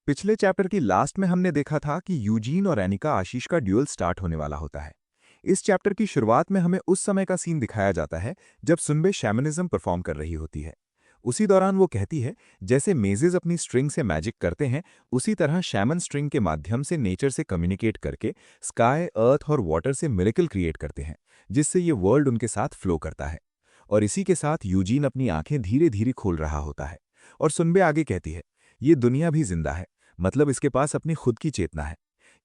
पिछले चैप्टर की लास्ट में हमने देखा था कि यूजीन और एनिका आशीष का ड्यूल स्टार्ट होने वाला होता है। इस चैप्टर की शुरुआत में हमें उस समय का सीन दिखाया जाता है जब सुनबे शैमनिज्म परफॉर्म कर रही होती है। उसी दौरान वो कहती है, जैसे मेजेस अपनी स्ट्रिंग से मैजिक करते हैं, उसी तरह शैमन स्ट्रिंग के माध्यम से नेचर से कम्युनिकेट करके स्काई, अर्थ और वाटर से मिरेकल क्रिएट करते हैं, जिससे ये वर्ल्ड उनके साथ फ्लो करता है। और इसी के साथ यूजीन अपनी आंखें धीरे धीरे खोल रहा होता है और सुनबे आगे कहती है, ये दुनिया भी जिंदा है, मतलब इसके पास अपनी खुद की चेतना है।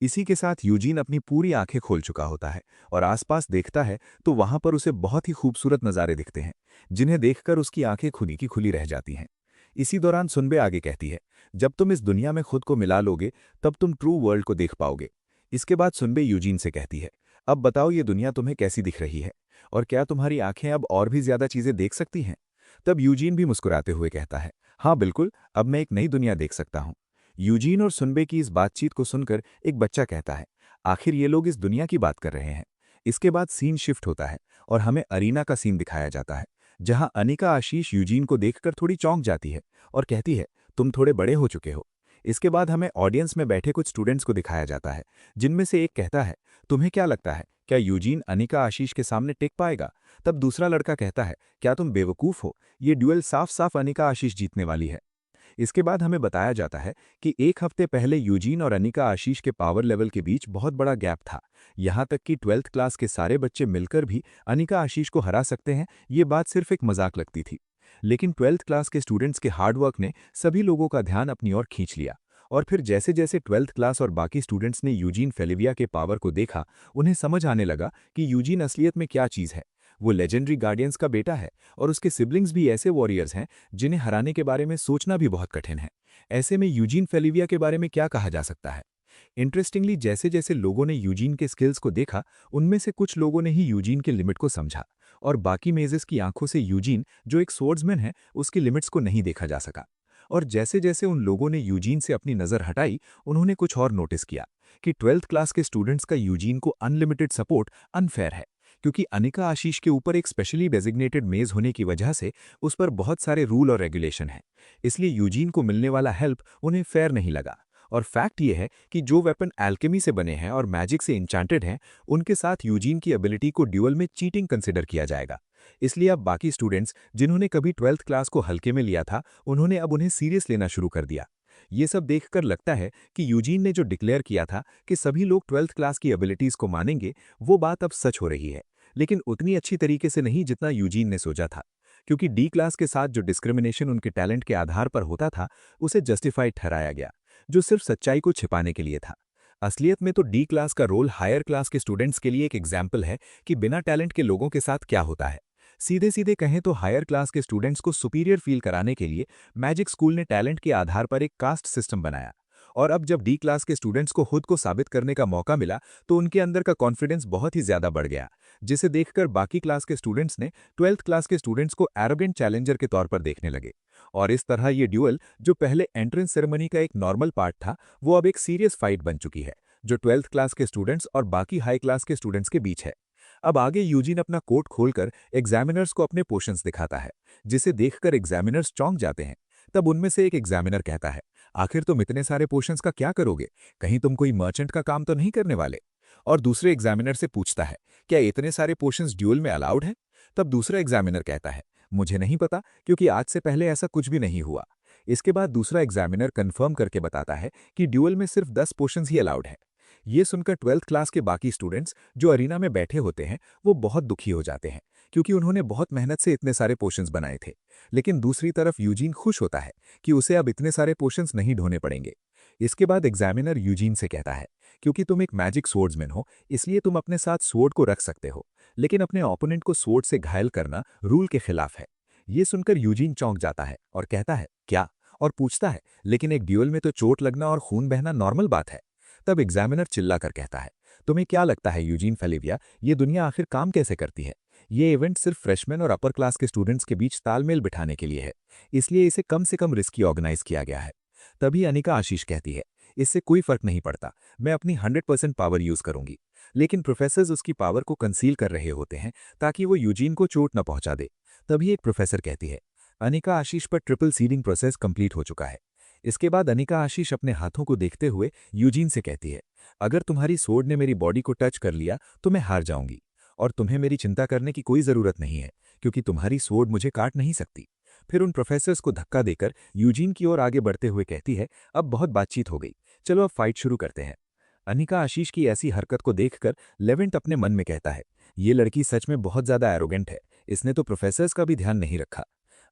इसी के साथ यूजीन अपनी पूरी आंखें खोल चुका होता है और आसपास देखता है तो वहां पर उसे बहुत ही खूबसूरत नज़ारे दिखते हैं, जिन्हें देखकर उसकी आंखें खुली की खुली रह जाती हैं। इसी दौरान सुनबे आगे कहती है, जब तुम इस दुनिया में खुद को मिला लोगे तब तुम ट्रू वर्ल्ड को देख पाओगे। इसके बाद सुनबे यूजीन से कहती है, अब बताओ ये दुनिया तुम्हें कैसी दिख रही है और क्या तुम्हारी आंखें अब और भी ज्यादा चीजें देख सकती हैं। तब यूजीन भी मुस्कुराते हुए कहता है, हाँ बिल्कुल, अब मैं एक नई दुनिया देख सकता हूँ। यूजीन और सुनबे की इस बातचीत को सुनकर एक बच्चा कहता है, आखिर ये लोग इस दुनिया की बात कर रहे हैं। इसके बाद सीन शिफ्ट होता है और हमें अरीना का सीन दिखाया जाता है, जहां अनिका आशीष यूजीन को देखकर थोड़ी चौंक जाती है और कहती है, तुम थोड़े बड़े हो चुके हो। इसके बाद हमें ऑडियंस में बैठे कुछ स्टूडेंट्स को दिखाया जाता है, जिनमें से एक कहता है, तुम्हें क्या लगता है, क्या यूजीन अनिका आशीष के सामने टिक पाएगा? तब दूसरा लड़का कहता है, क्या तुम बेवकूफ हो, ये ड्यूअल साफ साफ अनिका आशीष जीतने वाली है। इसके बाद हमें बताया जाता है कि एक हफ्ते पहले यूजीन और अनिका आशीष के पावर लेवल के बीच बहुत बड़ा गैप था। यहाँ तक कि 12th क्लास के सारे बच्चे मिलकर भी अनिका आशीष को हरा सकते हैं, ये बात सिर्फ एक मजाक लगती थी। लेकिन 12th क्लास के स्टूडेंट्स के हार्डवर्क ने सभी लोगों का ध्यान अपनी ओर खींच लिया। और फिर जैसे जैसे 12th क्लास और बाकी स्टूडेंट्स ने यूजीन फेलिविया के पावर को देखा, उन्हें समझ आने लगा कि यूजीन असलियत में क्या चीज़ है। वो लेजेंडरी गार्डियंस का बेटा है और उसके सिबलिंग्स भी ऐसे वॉरियर्स हैं जिन्हें हराने के बारे में सोचना भी बहुत कठिन है। ऐसे में यूजीन फेलिविया के बारे में क्या कहा जा सकता है? इंटरेस्टिंगली, जैसे जैसे लोगों ने यूजीन के स्किल्स को देखा, उनमें से कुछ लोगों ने ही यूजीन के लिमिट को समझा और बाकी मेजेस की आंखों से यूजीन, जो एक स्वर्ड्समैन है, उसकी लिमिट्स को नहीं देखा जा सका। और जैसे जैसे उन लोगों ने यूजीन से अपनी नज़र हटाई, उन्होंने कुछ और नोटिस किया कि 12th क्लास के स्टूडेंट्स का यूजीन को अनलिमिटेड सपोर्ट अनफेयर है, क्योंकि अनिका आशीष के ऊपर एक स्पेशली डेजिग्नेटेड मेज होने की वजह से उस पर बहुत सारे रूल और रेगुलेशन हैं। इसलिए यूजीन को मिलने वाला हेल्प उन्हें फेयर नहीं लगा। और फैक्ट ये है कि जो वेपन एल्केमी से बने हैं और मैजिक से इंचांटेड हैं, उनके साथ यूजीन की एबिलिटी को ड्यूअल में चीटिंग कंसिडर किया जाएगा। इसलिए अब बाकी स्टूडेंट्स जिन्होंने कभी 12th क्लास को हल्के में लिया था, उन्होंने अब उन्हें सीरियस लेना शुरू कर दिया। ये सब देखकर लगता है कि यूजीन ने जो डिक्लेयर किया था कि सभी लोग 12th क्लास की एबिलिटीज को मानेंगे, वो बात अब सच हो रही है। लेकिन उतनी अच्छी तरीके से नहीं जितना यूजीन ने सोचा था, क्योंकि डी क्लास के साथ जो डिस्क्रिमिनेशन उनके टैलेंट के आधार पर होता था, उसे जस्टिफाइड ठहराया गया, जो सिर्फ सच्चाई को छिपाने के लिए था। असलियत में तो डी क्लास का रोल हायर क्लास के स्टूडेंट्स के लिए एक एग्जाम्पल है कि बिना टैलेंट के लोगों के साथ क्या होता है। सीधे सीधे कहें तो हायर क्लास के स्टूडेंट्स को सुपीरियर फील कराने के लिए मैजिक स्कूल ने टैलेंट के आधार पर एक कास्ट सिस्टम बनाया। और अब जब डी क्लास के स्टूडेंट्स को खुद को साबित करने का मौका मिला, तो उनके अंदर का कॉन्फिडेंस बहुत ही ज्यादा बढ़ गया, जिसे देखकर बाकी क्लास के स्टूडेंट्स ने 12th क्लास के स्टूडेंट्स को एरोगेंट चैलेंजर के तौर पर देखने लगे। और इस तरह ये ड्यूअल, जो पहले एंट्रेंस सेरेमनी का एक नॉर्मल पार्ट था, वो अब एक सीरियस फाइट बन चुकी है, जो 12th क्लास के स्टूडेंट्स और बाकी हाई क्लास के स्टूडेंट्स के बीच है। अब आगे यूजीन अपना कोट खोलकर एग्जामिनर्स को अपने पोर्शंस दिखाता है, जिसे देखकर एग्जामिनर्स चौंक जाते हैं। तब उनमें से एक एग्जामिनर कहता है, आखिर तुम इतने सारे पोर्शंस का क्या करोगे, कहीं तुम कोई मर्चेंट का काम तो नहीं करने वाले? और दूसरे एग्जामिनर से पूछता है, क्या इतने सारे पोर्शंस ड्यूल में अलाउड है? तब दूसरा एग्जामिनर कहता है, मुझे नहीं पता, क्योंकि आज से पहले ऐसा कुछ भी नहीं हुआ। इसके बाद दूसरा एग्जामिनर कंफर्म करके बताता है कि ड्यूल में सिर्फ 10 पोर्शंस ही अलाउड है। ये सुनकर 12th क्लास के बाकी स्टूडेंट्स जो अरीना में बैठे होते हैं, वो बहुत दुखी हो जाते हैं, क्योंकि उन्होंने बहुत मेहनत से इतने सारे पोर्शंस बनाए थे। लेकिन दूसरी तरफ यूजीन खुश होता है कि उसे अब इतने सारे पोर्शंस नहीं ढोने पड़ेंगे। इसके बाद एग्जामिनर यूजीन से कहता है, क्योंकि तुम एक मैजिक स्वॉर्ड्समैन हो, इसलिए तुम अपने साथ स्वॉर्ड को रख सकते हो, लेकिन अपने ओपोनेंट को स्वॉर्ड से घायल करना रूल के खिलाफ है। ये सुनकर यूजीन चौंक जाता है और कहता है, क्या? और पूछता है, लेकिन एक ड्यूअल में तो चोट लगना और खून बहना नॉर्मल बात है। तब एग्जामिनर चिल्लाकर कहता है, तुम्हें क्या लगता है यूजीन फेलिविया, ये दुनिया आखिर काम कैसे करती है? ये इवेंट सिर्फ फ्रेशमैन और अपर क्लास के स्टूडेंट्स के बीच तालमेल बिठाने के लिए है, इसलिए इसे कम से कम रिस्की ऑर्गेनाइज किया गया है। तभी अनिका आशीष कहती है, इससे कोई फर्क नहीं पड़ता, मैं अपनी 100% पावर यूज करूंगी। लेकिन प्रोफेसर्स उसकी पावर को कंसील कर रहे होते हैं ताकि वो यूजीन को चोट न पहुंचा दे। तभी एक प्रोफेसर कहती है, अनिका आशीष पर ट्रिपल सीडिंग प्रोसेस कंप्लीट हो चुका है। इसके बाद अनिका आशीष अपने हाथों को देखते हुए यूजीन से कहती है, अगर तुम्हारी सोर्ड ने मेरी बॉडी को टच कर लिया तो मैं हार जाऊंगी, और तुम्हें मेरी चिंता करने की कोई जरूरत नहीं है, क्योंकि तुम्हारी सोर्ड मुझे काट नहीं सकती। फिर उन प्रोफेसर्स को धक्का देकर यूजीन की ओर आगे बढ़ते हुए कहती है, अब बहुत बातचीत हो गई, चलो अब फाइट शुरू करते हैं। अनिका आशीष की ऐसी हरकत को देखकर लेवेंट अपने मन में कहता है, ये लड़की सच में बहुत ज्यादा एरोगेंट है, इसने तो प्रोफेसर्स का भी ध्यान नहीं रखा।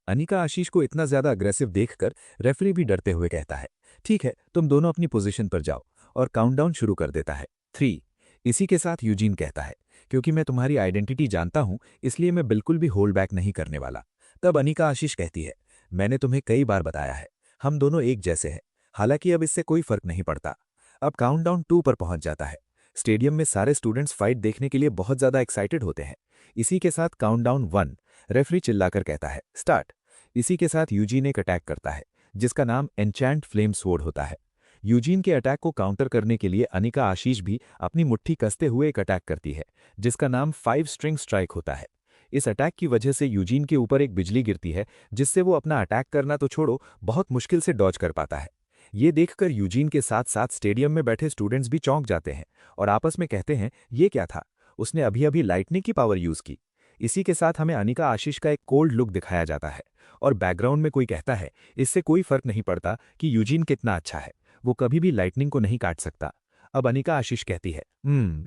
अनिका आशीष को इतना ज्यादा अग्रेसिव देखकर रेफरी भी डरते हुए कहता है, ठीक है, तुम दोनों अपनी पोजीशन पर जाओ, और काउंटडाउन शुरू कर देता है। 3। इसी के साथ यूजीन कहता है, क्योंकि मैं तुम्हारी आइडेंटिटी जानता हूं, इसलिए मैं बिल्कुल भी होल्ड बैक नहीं करने वाला। तब अनिका आशीष कहती है, मैंने तुम्हें कई बार बताया है, हम दोनों एक जैसे हैं, हालांकि अब इससे कोई फर्क नहीं पड़ता। अब काउंटडाउन 2 पर पहुंच जाता है। स्टेडियम में सारे स्टूडेंट्स फाइट देखने के लिए बहुत ज्यादा एक्साइटेड होते हैं। इसी के साथ काउंटडाउन 1 रेफरी चिल्लाकर कहता है, स्टार्ट। इसी के साथ यूजीन एक अटैक करता है, जिसका नाम एन्चैंट फ्लेम स्वॉर्ड होता है। यूजीन के अटैक को काउंटर करने के लिए अनिका आशीष भी अपनी मुट्ठी कसते हुए एक अटैक करती है, जिसका नाम 5 स्ट्रिंग स्ट्राइक होता है। इस अटैक की वजह से यूजीन के ऊपर एक बिजली गिरती है, जिससे वो अपना अटैक करना तो छोड़ो, बहुत मुश्किल से डॉज कर पाता है। ये देखकर यूजीन के साथ साथ स्टेडियम में बैठे स्टूडेंट्स भी चौंक जाते हैं और आपस में कहते हैं, ये क्या था, उसने अभी अभी लाइटनिंग की पावर यूज की। इसी के साथ हमें अनिका आशीष का एक कोल्ड लुक दिखाया जाता है, और बैकग्राउंड में कोई कहता है, इससे कोई फर्क नहीं पड़ता कि यूजीन कितना अच्छा है, वो कभी भी लाइटनिंग को नहीं काट सकता। अब अनिका आशीष कहती है,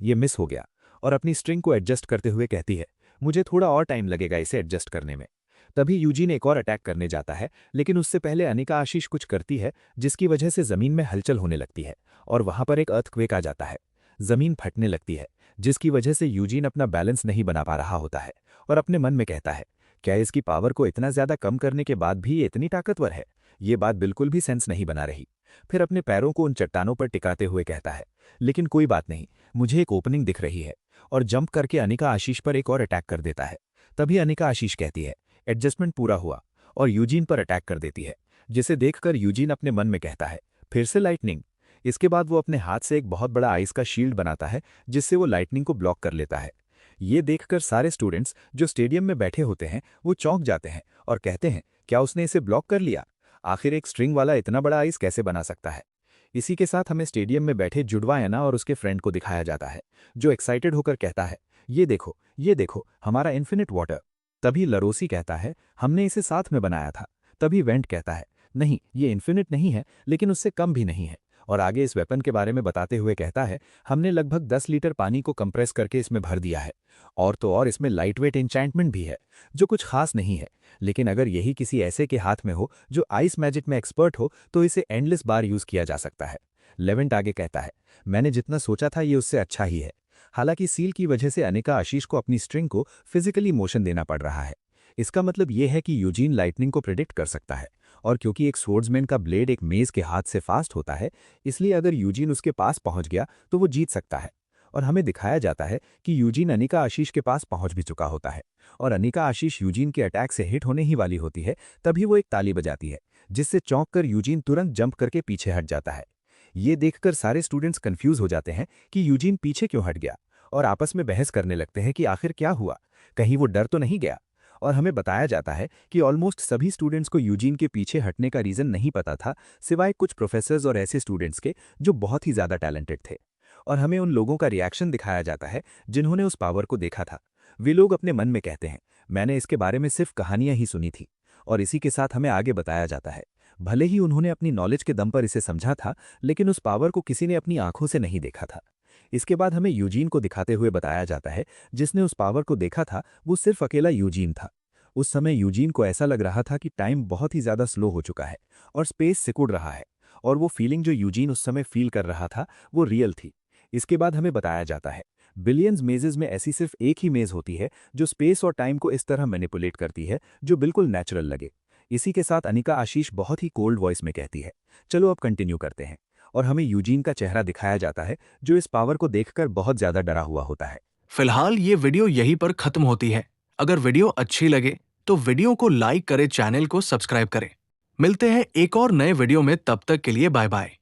ये मिस हो गया, और अपनी स्ट्रिंग को एडजस्ट करते हुए कहती है, मुझे थोड़ा और टाइम लगेगा इसे एडजस्ट करने में। तभी यूजीन एक और अटैक करने जाता है, लेकिन उससे पहले अनिका आशीष कुछ करती है, जिसकी वजह से जमीन में हलचल होने लगती है, और वहां पर एक अर्थक्वेक आ जाता है। जमीन फटने लगती है, जिसकी वजह से यूजीन अपना बैलेंस नहीं बना पा रहा होता है, और अपने मन में कहता है, क्या इसकी पावर को इतना ज्यादा कम करने के बाद भी ये इतनी ताकतवर है? ये बात बिल्कुल भी सेंस नहीं बना रही। फिर अपने पैरों को उन चट्टानों पर टिकाते हुए कहता है, लेकिन कोई बात नहीं, मुझे एक ओपनिंग दिख रही है, और जंप करके अनिका आशीष पर एक और अटैक कर देता है। तभी अनिका आशीष कहती है, एडजस्टमेंट पूरा हुआ, और यूजीन पर अटैक कर देती है, जिसे देखकर यूजीन अपने मन में कहता है, फिर से लाइटनिंग। इसके बाद वो अपने हाथ से एक बहुत बड़ा आइस का शील्ड बनाता है, जिससे वो लाइटनिंग को ब्लॉक कर लेता है। ये देखकर सारे स्टूडेंट्स जो स्टेडियम में बैठे होते हैं वो चौंक जाते हैं और कहते हैं, क्या उसने इसे ब्लॉक कर लिया? आखिर एक स्ट्रिंग वाला इतना बड़ा आइस कैसे बना सकता है? इसी के साथ हमें स्टेडियम में बैठे जुड़वा एना और उसके फ्रेंड को दिखाया जाता है, जो एक्साइटेड होकर कहता है, ये देखो हमारा इन्फिनिट वाटर। तभी लरोसी कहता है, हमने इसे साथ में बनाया था। तभी वेंट कहता है, नहीं, ये इन्फिनिट नहीं है, लेकिन उससे कम भी नहीं है, और आगे इस वेपन के बारे में बताते हुए कहता है, हमने लगभग 10 लीटर पानी को कंप्रेस करके इसमें भर दिया है, और तो और इसमें लाइटवेट एन्चैंटमेंट भी है, जो कुछ खास नहीं है, लेकिन अगर यही किसी ऐसे के हाथ में हो जो आइस मैजिक में एक्सपर्ट हो, तो इसे एंडलेस बार यूज किया जा सकता है। लेवेंट आगे कहता है, मैंने जितना सोचा था ये उससे अच्छा ही है। हालांकि सील की वजह से अनिका आशीष को अपनी स्ट्रिंग को फिजिकली मोशन देना पड़ रहा है। इसका मतलब यह है कि यूजीन लाइटनिंग को प्रिडिक्ट कर सकता है, और क्योंकि एक स्वॉर्ड्समैन का ब्लेड एक मेज के हाथ से फास्ट होता है, इसलिए अगर यूजीन उसके पास पहुंच गया तो वो जीत सकता है। और हमें दिखाया जाता है कि यूजीन अनिका आशीष के पास पहुंच भी चुका होता है, और अनिका आशीष यूजीन के अटैक से हिट होने ही वाली होती है, तभी वो एक ताली बजाती है, जिससे चौंक कर यूजीन तुरंत जंप करके पीछे हट जाता है। ये देखकर सारे स्टूडेंट्स कंफ्यूज हो जाते हैं कि यूजीन पीछे क्यों हट गया, और आपस में बहस करने लगते हैं कि आखिर क्या हुआ, कहीं वो डर तो नहीं गया। और हमें बताया जाता है कि ऑलमोस्ट सभी स्टूडेंट्स को यूजीन के पीछे हटने का रीजन नहीं पता था, सिवाय कुछ प्रोफेसर्स और ऐसे स्टूडेंट्स के जो बहुत ही ज्यादा टैलेंटेड थे। और हमें उन लोगों का रिएक्शन दिखाया जाता है जिन्होंने उस पावर को देखा था। वे लोग अपने मन में कहते हैं, मैंने इसके बारे में सिर्फ कहानियां ही सुनी थी। और इसी के साथ हमें आगे बताया जाता है, भले ही उन्होंने अपनी नॉलेज के दम पर इसे समझा था, लेकिन उस पावर को किसी ने अपनी आंखों से नहीं देखा था। इसके बाद हमें यूजीन को दिखाते हुए बताया जाता है, जिसने उस पावर को देखा था वो सिर्फ अकेला यूजीन था। उस समय यूजीन को ऐसा लग रहा था कि टाइम बहुत ही ज्यादा स्लो हो चुका है और स्पेस सिकुड़ रहा है, और वो फीलिंग जो यूजीन उस समय फील कर रहा था वो रियल थी। इसके बाद हमें बताया जाता है, बिलियंस मेजेस में ऐसी सिर्फ एक ही मेज होती है जो स्पेस और टाइम को इस तरह मैनिपुलेट करती है जो बिल्कुल नेचुरल लगे। इसी के साथ अनिका आशीष बहुत ही कोल्ड वॉइस में कहती है, चलो अब कंटिन्यू करते हैं, और हमें यूजीन का चेहरा दिखाया जाता है जो इस पावर को देखकर बहुत ज्यादा डरा हुआ होता है। फिलहाल ये वीडियो यहीं पर खत्म होती है। अगर वीडियो अच्छी लगे तो वीडियो को लाइक करें, चैनल को सब्सक्राइब करें। मिलते हैं एक और नए वीडियो में, तब तक के लिए बाय बाय।